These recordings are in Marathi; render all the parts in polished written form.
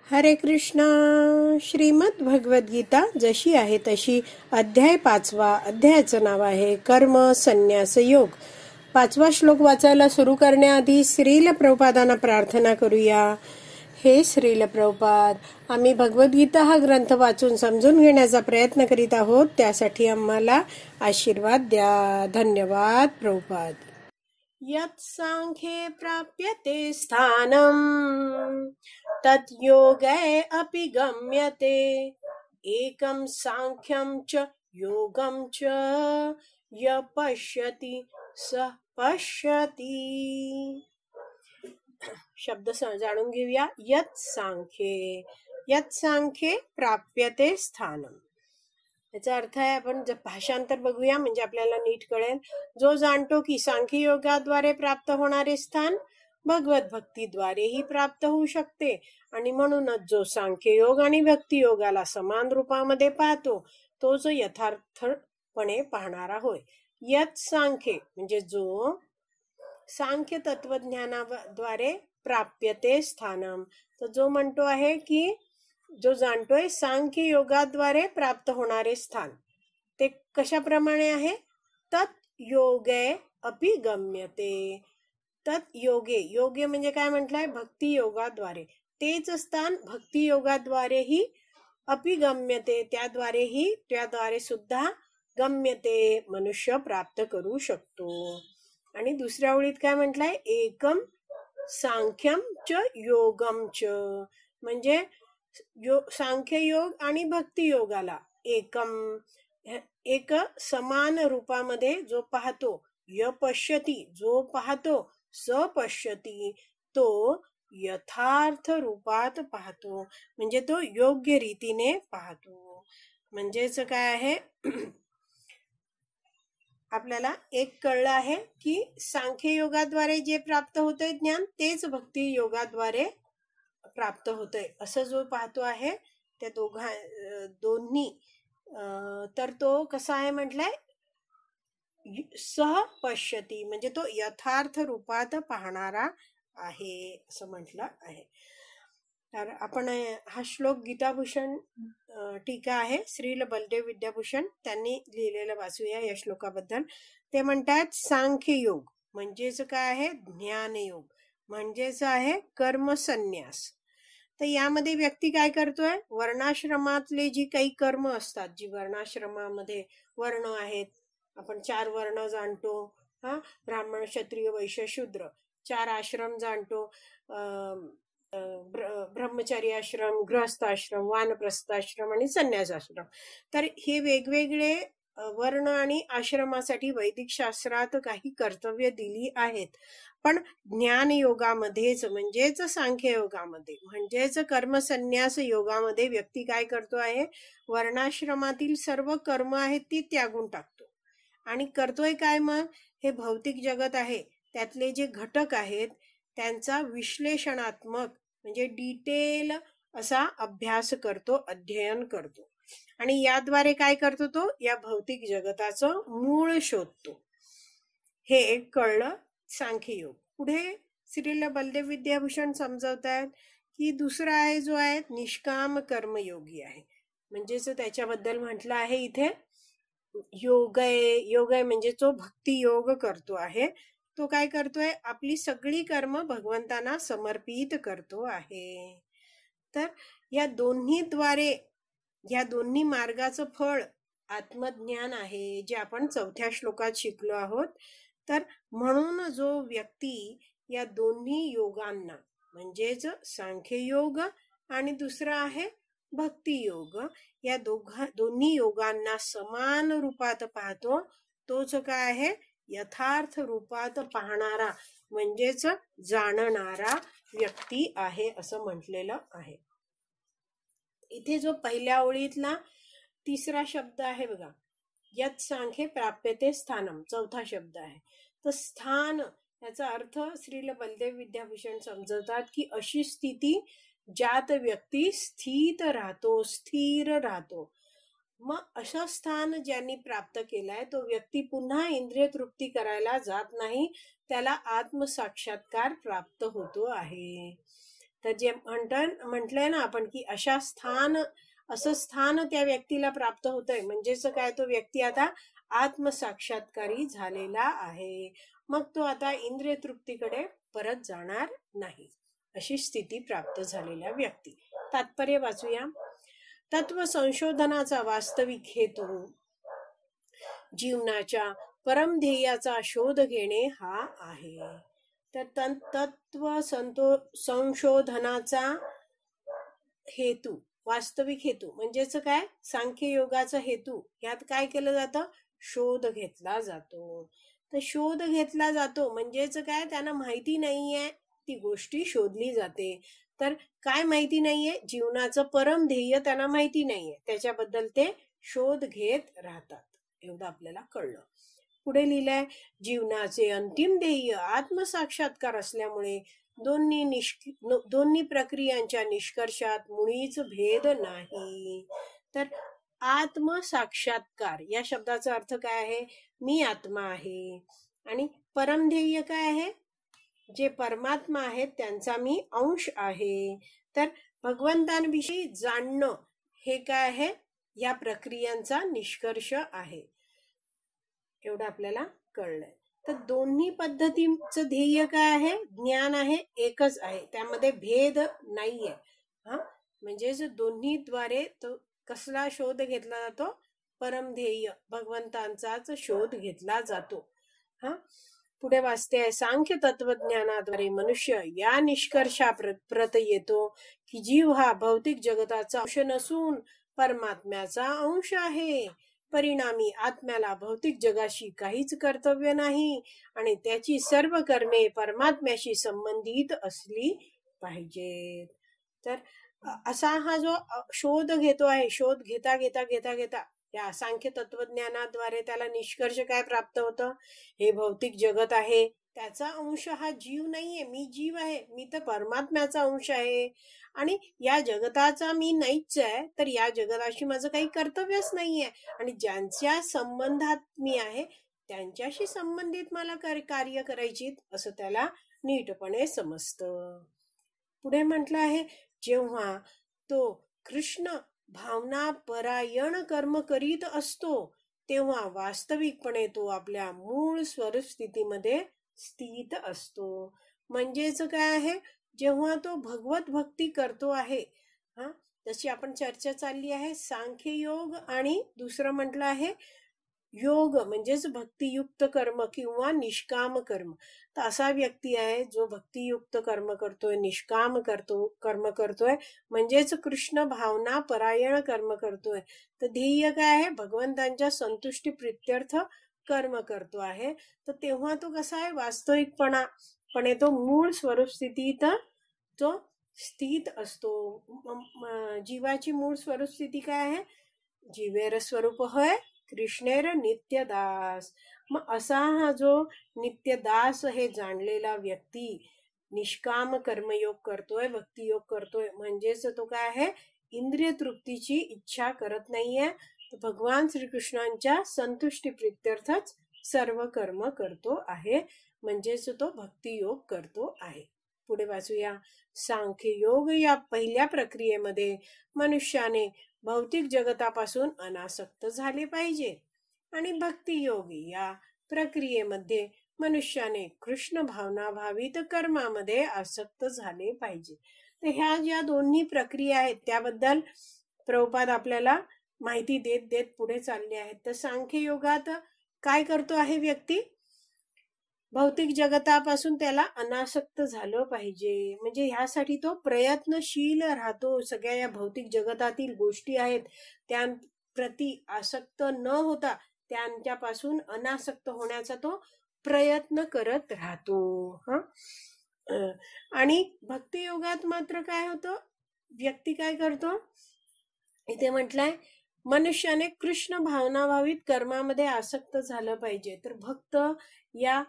हरे कृष्णा. श्रीमद भगवद गीता जशी आहे तशी अध्याय 5. अध्यायाचं नाव आहे कर्म संन्यास योग. 5 श्लोक वाचायला सुरू करण्याआधी श्रील प्रभुपादांना प्रार्थना करूया. हे श्रील प्रभुपाद, आम्ही भगवद्गीता हा ग्रंथ वाचून समजून घेण्याचा प्रयत्न करीत आहोत. त्यासाठी आम्हाला आशीर्वाद द्या. धन्यवाद प्रभुपाद. यत् सांख्ये प्राप्यते स्थानम तत् योगे अपि गम्यते. एकं सांख्यं च योगं च य पश्यति स पश्यति. शब्द जाणून घेऊया. यत् सांख्ये प्राप्यते स्थानम. याचा अर्थ आहे, आपण भाषांतर बघूया म्हणजे आपल्याला नीट कळेल. जो जाणतो की सांख्य योगाद्वारे प्राप्त होणारे स्थान भगवत भक्तीद्वारेही प्राप्त होऊ शकते, आणि म्हणूनच जो सांख्य योग आणि भक्ती योगाला समान रूपामध्ये पाहतो तोच यथार्थपणे पाहणारा होय. यत सांख्य म्हणजे जो सांख्य तत्वज्ञानाद्वारे प्राप्यते स्थानम, तर जो म्हणतो आहे की जो जाणतोय सांख्य योगाद्वारे प्राप्त होणारे स्थान ते कशाप्रमाणे आहे. तत् योगे अपि गम्यते. तत् योगे म्हणजे काय म्हटलंय, भक्ती योगाद्वारे. तेच स्थान भक्ती योगाद्वारेही अपि गम्यते, त्याद्वारे सुद्धा गम्यते, मनुष्य प्राप्त करू शकतो. आणि दुसऱ्या ओळीत काय म्हटलंय, एकम सांख्यम च योगम च, म्हणजे सांख्य योग आणि भक्ती योगाला एक समान रूपामध्ये जो पाहतो. य पश्यती जो पाहतो, स पश्यती तो यथार्थ रूपात पाहतो, म्हणजे तो योग्य रीतीने पाहतो. म्हणजेच काय आहे, आपल्याला एक कळलं आहे की सांख्य योगाद्वारे जे प्राप्त होतंय ज्ञान तेच भक्ती योगाद्वारे प्राप्त होतंय असं जो पाहतो आहे त्या दोन्ही, तर तो कसा आहे म्हटलंय, सह पश्यती म्हणजे तो यथार्थ रूपात पाहणारा आहे असं म्हटलं आहे. तर आपण हा श्लोक गीताभूषण टीका आहे श्रील बलदेव विद्याभूषण त्यांनी लिहिलेलं वाचूया. या श्लोकाबद्दल ते म्हणतात, सांख्य योग म्हणजेच काय आहे, ज्ञानयोग म्हणजेच आहे कर्म संन्यास. तर यामध्ये व्यक्ती काय करतोय, वर्णाश्रमातले जी काही कर्म असतात, जी वर्णाश्रमामध्ये वर्ण आहेत, आपण 4 वर्ण जाणतो, ब्राह्मण क्षत्रिय वैश्य शूद्र 4 आश्रम जाणतो, ब्रह्मचारी आश्रम, गृहस्थाश्रम, वानप्रस्थाश्रम आणि संन्यासाश्रम. तर हे वेगवेगळे वर्ण आणि आश्रमासाठी वैदिक शास्त्रात काही कर्तव्य दिली आहेत. पण ज्ञान योगामध्येच म्हणजेच सांख्य योगामध्ये म्हणजेच कर्मसन्यास योगामध्ये व्यक्ती काय करतो आहे, वर्णाश्रमातील सर्व कर्म आहेत ती त्यागून टाकतो आणि करतोय काय, मग हे भौतिक जगत आहे त्यातले जे घटक आहेत त्यांचा विश्लेषणात्मक म्हणजे डिटेल असा अभ्यास करतो, अध्ययन करतो, आणि याद्वारे काय करतो, तो या भौतिक जगताचं मूळ शोधतो. हे एक कळलं सांख्य योग. पुढे श्रील बलदेव विद्याभूषण समजवतात की दुसरा आहे जो आहे निष्काम कर्मयोगी आहे. म्हणजेच त्याच्याबद्दल म्हटलं आहे इथे योग आहे म्हणजे जो भक्ती योग करतो आहे तो काय करतोय, आपली सगळी कर्म भगवंतांना समर्पित करतो आहे. तर या दोन्ही मार्गाचं फळ आत्मज्ञान आहे, जे आपण 4थ्या श्लोकात शिकलो आहोत. तर म्हणून जो व्यक्ती या दोन्ही योगांना म्हणजेच सांख्य योग आणि दुसरा आहे भक्ती योग, या दोन्ही योगांना समान रूपात पाहतो तोच काय आहे, यथार्थ रूपात पाहणारा म्हणजेच जाणणारा व्यक्ती आहे असं म्हटलेलं आहे. इथे जो पहिल्या ओळीतला 3रा शब्द आहे बघा, यत् सांख्ये प्राप्यते स्थानम, 4था शब्द आहे. तर स्थान याचा अर्थ श्रील बलदेव विद्याभूषण समजवतात की अशी स्थिती ज्यात व्यक्ती स्थिर राहतो. मग असं स्थान ज्यांनी प्राप्त केलाय तो व्यक्ती पुन्हा इंद्रिय तृप्ती करायला जात नाही, त्याला आत्मसाक्षात्कार प्राप्त होतो आहे. तर जे म्हटलंय ना आपण की असं स्थान त्या व्यक्तीला प्राप्त होतंय, म्हणजेच काय, तो व्यक्ती आता आत्मसाक्षात्कारी झालेला आहे. मग तो आता इंद्रिय तृप्तीकडे परत जाणार नाही, अशी स्थिती प्राप्त झालेला व्यक्ती. तात्पर्य वाचूया. तत्व संशोधनाचा वास्तविक हेतू जीवनाच्या परमध्येयाचा शोध घेणे हा आहे. तर तत्व संशोधनाचा हेतू, वास्तविक हेतू म्हणजेच काय, सांख्ययोगाचा हेतू, यात काय केलं जातं, शोध घेतला जातो. तर शोध घेतला जातो म्हणजेच काय, त्यांना माहिती नाहीये ती गोष्टी शोधली जाते. तर काय माहिती नाहीये, जीवनाचं परम ध्येय त्यांना माहिती नाहीये, त्याच्याबद्दल ते शोध घेत राहतात, एवढं आपल्याला कळलं. पुढे लिहिलंय, जीवनाचे अंतिम ध्येय आत्मसाक्षात्कार असल्यामुळे दोन्ही प्रक्रियांच्या निष्कर्षात मुळीच भेद नाही. तर आत्मसाक्षात्कार या शब्दाचा अर्थ काय आहे, मी आत्मा आहे, आणि परमध्येय काय आहे, जे परमात्मा आहेत त्यांचा मी अंश आहे. तर भगवंतांविषयी जाणणं हे काय आहे, या प्रक्रियांचा निष्कर्ष आहे, एवढं आपल्याला कळलंय. तर दोन्ही पद्धतीचं ध्येय काय आहे, ज्ञान आहे, एकच आहे, त्यामध्ये भेद नाहीये. म्हणजेच दोन्हीद्वारे तो कसला शोध घेतला जातो, परमध्येय भगवंतांचाच शोध घेतला जातो. पुढे वाचते आहे, सांख्य तत्वज्ञानाद्वारे मनुष्य या निष्कर्षाप्रत येतो की जीव हा भौतिक जगताचा अंश नसून परमात्म्याचा अंश आहे. परिणामी आत्म्याला भौतिक जगाशी काहीच कर्तव्य नाही आणि त्याची सर्व कर्मे परमात्म्याशी संबंधित असली पाहिजेत. तर असा हा जो शोध घेतो आहे, शोध घेता घेता घेता घेता या सांख्य तत्वज्ञानाद्वारे त्याला निष्कर्ष काय प्राप्त होतं, हे भौतिक जगत आहे, त्याचा अंश हा जीव नाहीये, मी जीव आहे, मी तर परमात्म्याचा अंश आहे, आणि या जगताचा मी नाहीच आहे, तर या जगताशी माझं काही कर्तव्यच नाहीये, आणि ज्यांच्या संबंधात मी आहे त्यांच्याशी संबंधित मला कार्य करायची, असं त्याला नीटपणे समजतं. पुढे म्हटलं आहे, जेव्हा तो कृष्ण भावना परायण कर्म करीत असतो तेव्हा वास्तविकपणे तो आपल्या मूळ स्वरूप स्थितीमध्ये स्थित असतो. म्हणजेच काय आहे, जेव्हा तो भगवत भक्ती करतो आहे, जशी आपण चर्चा चालली आहे, सांख्ययोग आणि दुसरं म्हटलं आहे योग, म्हणजेच भक्तियुक्त कर्म किंवा निष्काम कर्म. तर असा व्यक्ती आहे जो भक्तियुक्त कर्म करतोय, निष्काम कर्म करतोय, म्हणजेच कृष्ण भावना परायण कर्म करतोय. तर ध्येय काय आहे, भगवंतांच्या संतुष्टी प्रित्यर्थ कर्म करतो आहे. तर तेव्हा तो कसा आहे, वास्तविकपणे तो मूळ स्वरूप स्थितीत तो स्थित असतो. जीवाची मूळ स्वरूप स्थिती काय आहे, जीवेर स्वरूप होय कृष्णेर नित्यदास. मग असा हा जो नित्यदास हे जाणलेला व्यक्ती निष्काम कर्मयोग करतोय, भक्तियोग करतोय, म्हणजेच तो काय आहे, इंद्रिय तृप्तीची इच्छा करत नाहीये, भगवान श्रीकृष्णांच्या संतुष्टी प्रित्यर्थच सर्व कर्म करतो आहे, म्हणजेच तो भक्तियोग करतो आहे. पुढे वाचूया. सांख्ययोग या पहिल्या प्रक्रियेमध्ये मनुष्याने भौतिक जगतापासून अनासक्त झाले पाहिजे, आणि भक्तियोगी या प्रक्रियेमध्ये मनुष्याने कृष्ण भावना भावित कर्मामध्ये आसक्त झाले पाहिजे. तर ह्या ज्या दोन्ही प्रक्रिया आहेत त्याबद्दल प्रभुपाद आपल्याला माहिती देत देत पुढे चालले आहेत. तर सांख्ययोगात काय करतो आहे व्यक्ती, भौतिक जगतापासून त्याला अनासक्त झालं पाहिजे, म्हणजे ह्यासाठी तो प्रयत्नशील राहतो. सगळ्या या भौतिक जगतातील गोष्टी आहेत त्यांप्रती आसक्त न होता त्यांच्यापासून अनासक्त होण्याचा तो प्रयत्न करत राहतो. आणि भक्तियोगात मात्र काय होतं, व्यक्ती काय करतो, इथे म्हटलंय मनुष्याने कृष्ण भावनाभावित कर्मामध्ये आसक्त झालं पाहिजे. तर भक्त या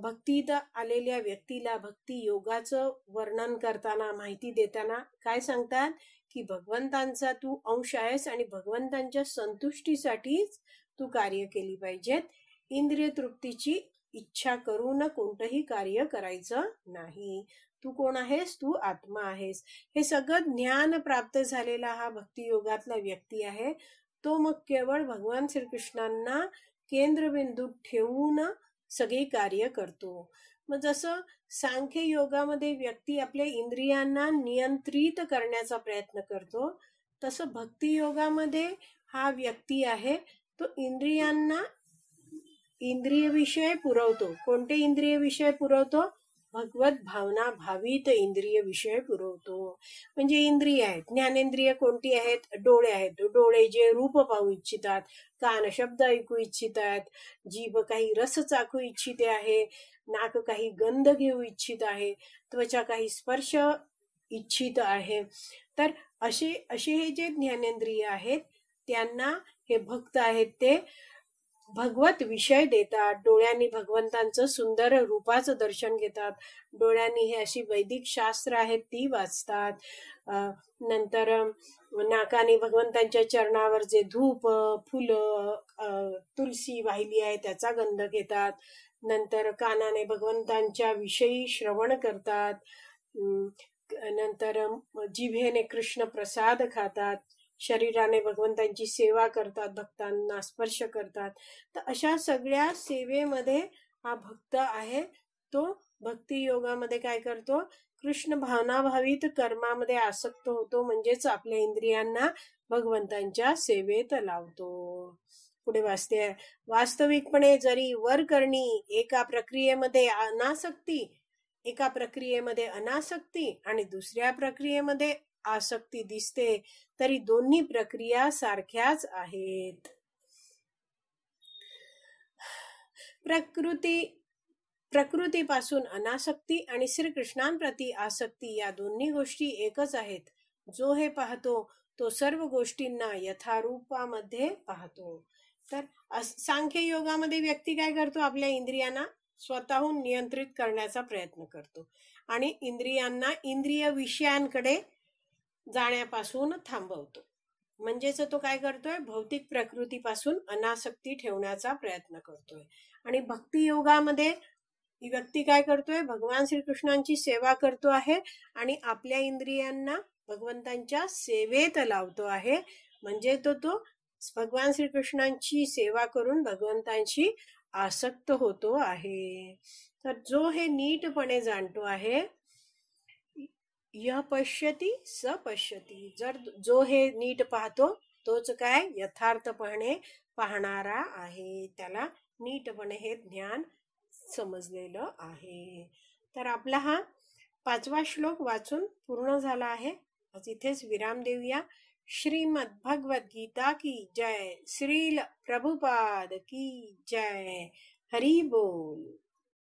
भक्तीत आलेल्या व्यक्तीला भक्ती योगाचं वर्णन करताना, माहिती देताना काय सांगतात की भगवंतांचा तू अंश आहेस आणि भगवंतांच्या संतुष्टीसाठीच तू कार्य केली पाहिजेत. इंद्रिय तृप्तीची इच्छा करून कोणतंही कार्य करायचं नाही. तू कोण आहेस? तू आत्मा आहेस. हे सगळं ज्ञान प्राप्त झालेला हा भक्तियोगातला व्यक्ती आहे. तो मग केवळ भगवान श्रीकृष्णांना केंद्रबिंदूत ठेवून सगळी कार्य करतो. मग जसं सांख्य योगामध्ये व्यक्ती आपल्या इंद्रियांना नियंत्रित करण्याचा प्रयत्न करतो, तसं भक्ती योगामध्ये हा व्यक्ती आहे तो इंद्रियांना इंद्रिय विषय पुरवतो. कोणते इंद्रिय विषय पुरवतो? भगवत भावना भावित इंद्रिय विषय पुरवतो. म्हणजे इंद्रिय आहेत, ज्ञानेंद्रिय कोणती आहेत? डोळे आहेत. डोळे जे रूप पाहू इच्छितात, कान शब्द ऐकू इच्छितात, जीभ काही रस चाखू इच्छिते आहे, नाक काही गंध घेऊ इच्छित आहे, त्वचा काही स्पर्श इच्छित आहे. तर असे हे जे ज्ञानेंद्रिय आहेत त्यांना हे भक्त आहेत ते भगवत विषय देतात. डोळ्यांनी भगवंतांचं सुंदर रूपाचं दर्शन घेतात. डोळ्यांनी हे अशी वैदिक शास्त्र आहेत ती वाचतात. नंतर नाकाने भगवंतांच्या चरणावर जे धूप, फुलं, तुलसी वाहिली आहे त्याचा गंध घेतात. नंतर कानाने भगवंतांच्या विषयी श्रवण करतात. नंतर जिभेने कृष्ण प्रसाद खातात. शरीराने भगवंतांची सेवा करतात, भक्तांना स्पर्श करतात. तर अशा सगळ्या सेवेमध्ये हा भक्त आहे तो भक्ती योगामध्ये काय करतो? कृष्ण भावनाभावित कर्मामध्ये आसक्त होतो, म्हणजेच आपल्या इंद्रियांना भगवंतांच्या सेवेत लावतो. पुढे वाचते, वास्तविकपणे जरी वर करणी एका प्रक्रियेमध्ये अनासक्ती आणि दुसऱ्या प्रक्रियेमध्ये आसक्ती दिसते, तरी दोन्ही प्रक्रिया सारख्याच आहेत. प्रकृतीपासून अनासक्ती आणि श्रीकृष्णांप्रती आसक्ती या दोन्ही गोष्टी एकच आहेत. जो हे पाहतो तो सर्व गोष्टींना यथारूपामध्ये पाहतो. तर सांख्य योगामध्ये व्यक्ती काय करतो? आपल्या इंद्रियांना स्वतःहून नियंत्रित करण्याचा प्रयत्न करतो आणि इंद्रियांना इंद्रिय विषयांकडे जाण्यापासून थांबवतो. म्हणजेच तो काय करतोय? भौतिक प्रकृतीपासून अनासक्ती ठेवण्याचा प्रयत्न करतोय. आणि भक्ती योगामध्ये व्यक्ती काय करतोय? भगवान श्रीकृष्णांची सेवा करतो आहे आणि आपल्या इंद्रियांना भगवंतांच्या सेवेत लावतो आहे. म्हणजे तो भगवान श्रीकृष्णांची सेवा करून भगवंतांशी आसक्त होतो आहे. तर जो हे नीटपणे जाणतो आहे, यह पश्यती स पश्यती, जर जो हे नीट पाहतो तोच काय? यथार्थपणे पाहणारा आहे. त्याला नीटपणे हे ज्ञान समजलेलं आहे. तर आपला हा 5वा श्लोक वाचून पूर्ण झाला आहे. आज इथेच विराम देऊया. श्रीमद् भगवद गीता की जय. श्रील प्रभुपाद की जय. हरी बोल.